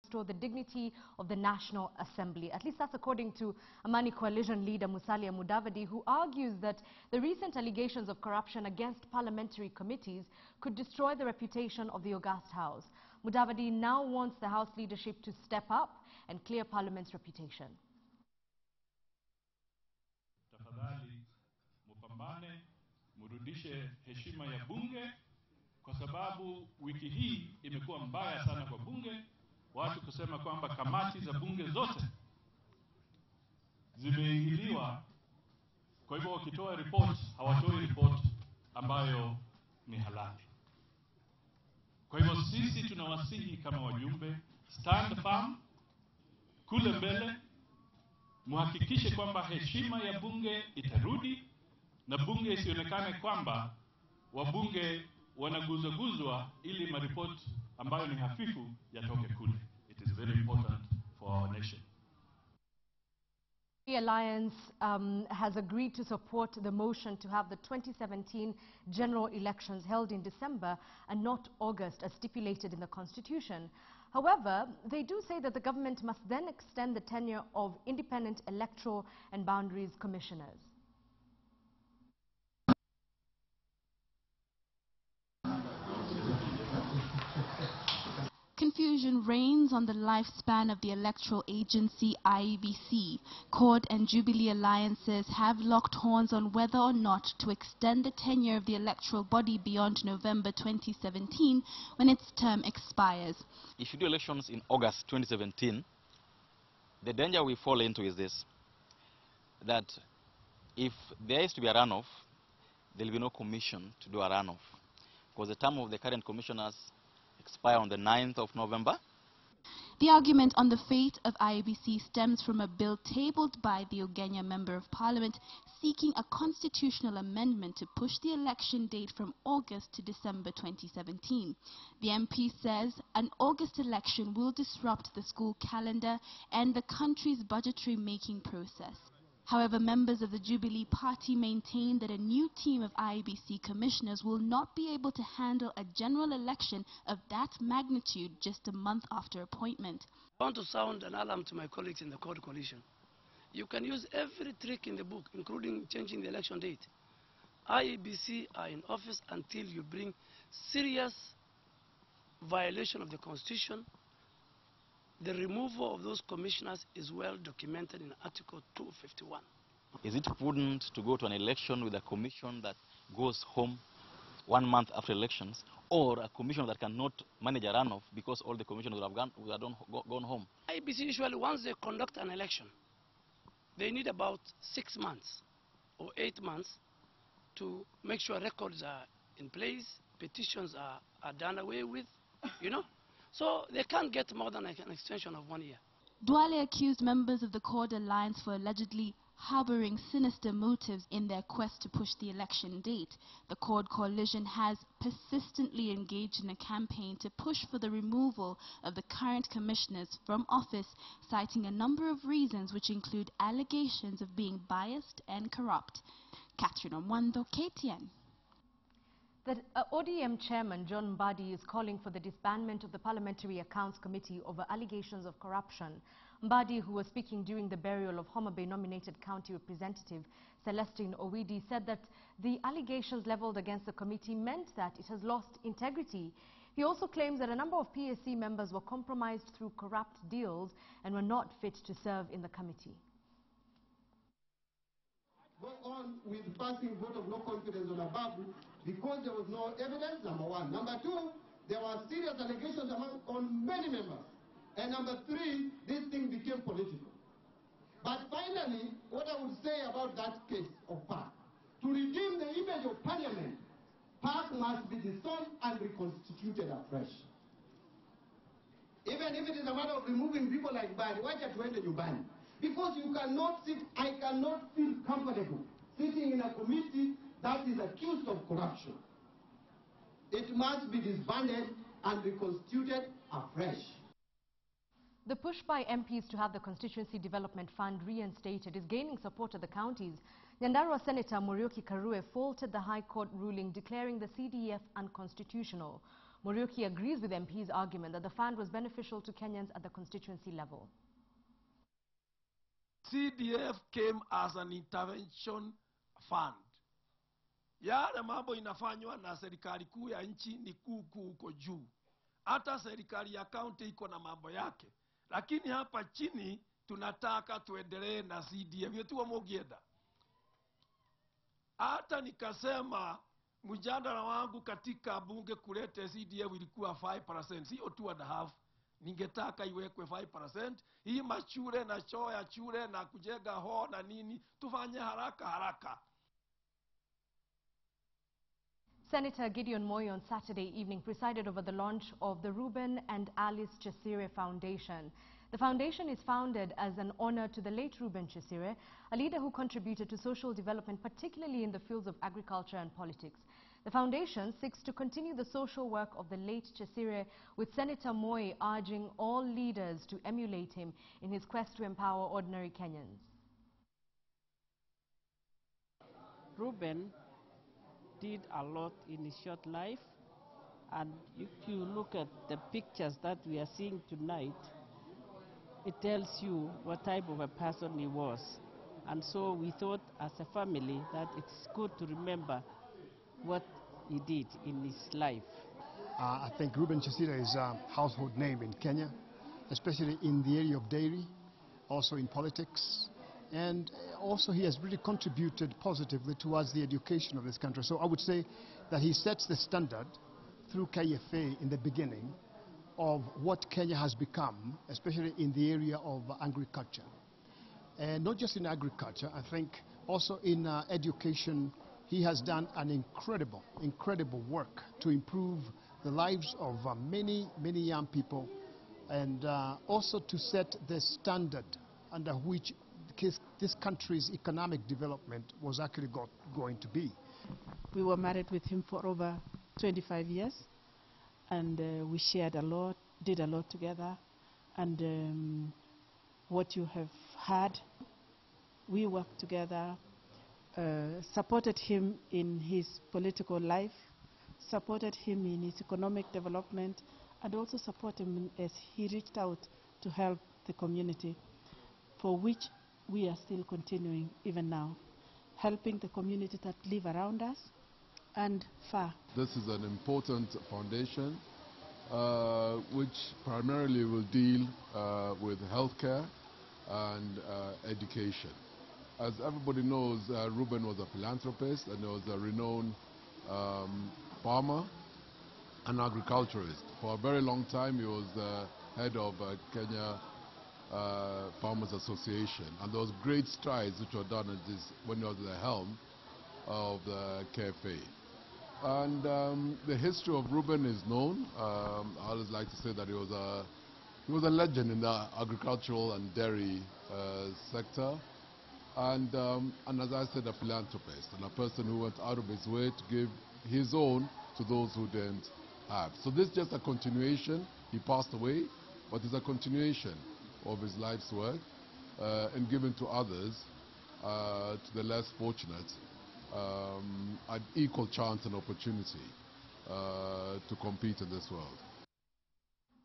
restore the dignity of the National Assembly. At least that's according to Amani Coalition leader Musalia Mudavadi, who argues that the recent allegations of corruption against parliamentary committees could destroy the reputation of the august House. Mudavadi now wants the House leadership to step up and clear Parliament's reputation. Tafadhali mupambane, murudishe heshima ya bunge, kwa sababu wiki hii imekuwa mbaya sana kwa bunge. Watu kusema kwamba kamati za bunge zote zimeingiliwa. Kwa hivyo wakitoa report, hawatoi report ambayo ni halali. Kwa hivyo sisi tunawasihi kama wajumbe, stand firm, kule mbele, muhakikishe kwamba heshima ya bunge itarudi na bunge isionekane kwamba wabunge wanaguzwa ili maripoti ambayo ni hafifu yatoke kule. It is very important for our nation. The Alliance has agreed to support the motion to have the 2017 general elections held in December and not August as stipulated in the Constitution. However, they do say that the government must then extend the tenure of independent electoral and boundaries commissioners. Confusion reigns on the lifespan of the electoral agency IEBC. CORD and Jubilee alliances have locked horns on whether or not to extend the tenure of the electoral body beyond November 2017 when its term expires. If you do elections in August 2017, the danger we fall into is this, that if there is to be a runoff, there will be no commission to do a runoff, because the term of the current commissioners expire on the 9th of November. The argument on the fate of IEBC stems from a bill tabled by the Ugenya Member of Parliament seeking a constitutional amendment to push the election date from August to December 2017. The MP says an August election will disrupt the school calendar and the country's budgetary making process. However, members of the Jubilee Party maintain that a new team of IEBC commissioners will not be able to handle a general election of that magnitude just a month after appointment. I want to sound an alarm to my colleagues in the CORD coalition. You can use every trick in the book, including changing the election date. IEBC are in office until you bring serious violation of the Constitution. The removal of those commissioners is well documented in Article 251. Is it prudent to go to an election with a commission that goes home 1 month after elections, or a commission that cannot manage a runoff because all the commissioners would have gone home? IEBC usually, once they conduct an election, they need about 6 months or 8 months to make sure records are in place, petitions are done away with, you know. So they can't get more than an extension of 1 year. Duale accused members of the CORD alliance for allegedly harboring sinister motives in their quest to push the election date. The CORD coalition has persistently engaged in a campaign to push for the removal of the current commissioners from office, citing a number of reasons which include allegations of being biased and corrupt. Catherine Omwando, KTN. That ODM chairman John Mbadi is calling for the disbandment of the Parliamentary Accounts Committee over allegations of corruption. Mbadi, who was speaking during the burial of Homa Bay nominated county representative Celestine Owidi, said that the allegations leveled against the committee meant that it has lost integrity. He also claims that a number of PSC members were compromised through corrupt deals and were not fit to serve in the committee. Go on with passing vote of no confidence on Ababu because there was no evidence, number one. Number two, there were serious allegations on many members. And number three, this thing became political. But finally, what I would say about that case of Park, to redeem the image of Parliament, Park must be dissolved and reconstituted afresh. Even if it is a matter of removing people like Bani, why can't you enter your Bani? Because you cannot sit, I cannot feel comfortable sitting in a committee that is accused of corruption. It must be disbanded and reconstituted afresh. The push by MPs to have the Constituency Development Fund reinstated is gaining support at the counties. Nyandarua Senator Muriuki Karue faulted the High Court ruling declaring the CDF unconstitutional. Muriuki agrees with MP's argument that the fund was beneficial to Kenyans at the constituency level. CDF came as an intervention fund. Yale mambo inafanywa na serikali kuu ya nchi ni kuu huko juu. Hata serikali ya kaunti iko na mambo yake. Lakini hapa chini tunataka tuendelee na CDF. Yetu wa mogieda. Hata nikasema mjadala wangu katika bunge kulete CDF ilikuwa 5%, sio 2.5%. Ningetaka iwekwe 5%. Hii mashule na choo ya shule na kujenga hoo na nini tufanye haraka. Senator Gideon Moi on Saturday evening presided over the launch of the Ruben and Alice Chisora Foundation. The foundation is founded as an honor to the late Ruben Chisora, a leader who contributed to social development, particularly in the fields of agriculture and politics. The foundation seeks to continue the social work of the late Chisora, with Senator Moi urging all leaders to emulate him in his quest to empower ordinary Kenyans. Ruben did a lot in his short life, and if you look at the pictures that we are seeing tonight, it tells you what type of a person he was. And so we thought as a family that it's good to remember what he did in his life. I think Ruben Chisora is a household name in Kenya, especially in the area of dairy, also in politics, and also he has really contributed positively towards the education of this country. So I would say that he sets the standard through KFA in the beginning of what Kenya has become, especially in the area of agriculture. And not just in agriculture, I think also in education, he has done an incredible work to improve the lives of many young people, and also to set the standard under which this country's economic development was actually going to be. We were married with him for over 25 years, and we shared a lot, did a lot together, and what you have heard, we worked together, supported him in his political life, supported him in his economic development, and also supported him as he reached out to help the community, for which we are still continuing even now, helping the community that live around us and far. This is an important foundation which primarily will deal with healthcare and education. As everybody knows, Ruben was a philanthropist and he was a renowned farmer and agriculturist. For a very long time he was the head of Kenya Farmers Association, and there was great strides which were done at this when he was at the helm of the KFA. And the history of Ruben is known. I always like to say that he was a legend in the agricultural and dairy sector, and as I said, a philanthropist and a person who went out of his way to give his own to those who didn't have. So this is just a continuation. He passed away, but it's a continuation of his life's work and given to others, to the less fortunate, an equal chance and opportunity to compete in this world.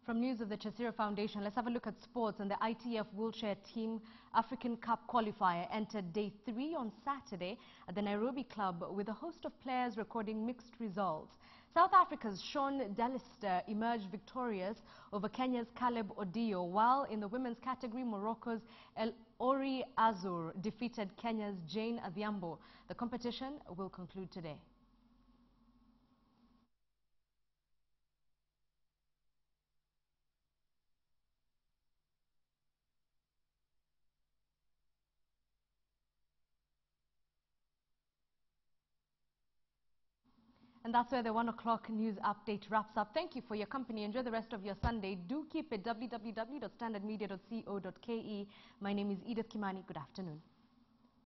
From news of the Chisora Foundation, let's have a look at sports. And the ITF Wheelchair Team African Cup qualifier entered day 3 on Saturday at the Nairobi club, with a host of players recording mixed results. South Africa's Sean Delister emerged victorious over Kenya's Caleb Odio, while in the women's category, Morocco's Ori Azur defeated Kenya's Jane Adhiambo. The competition will conclude today. And that's where the 1 o'clock news update wraps up. Thank you for your company. Enjoy the rest of your Sunday. Do keep it www.standardmedia.co.ke. My name is Edith Kimani. Good afternoon.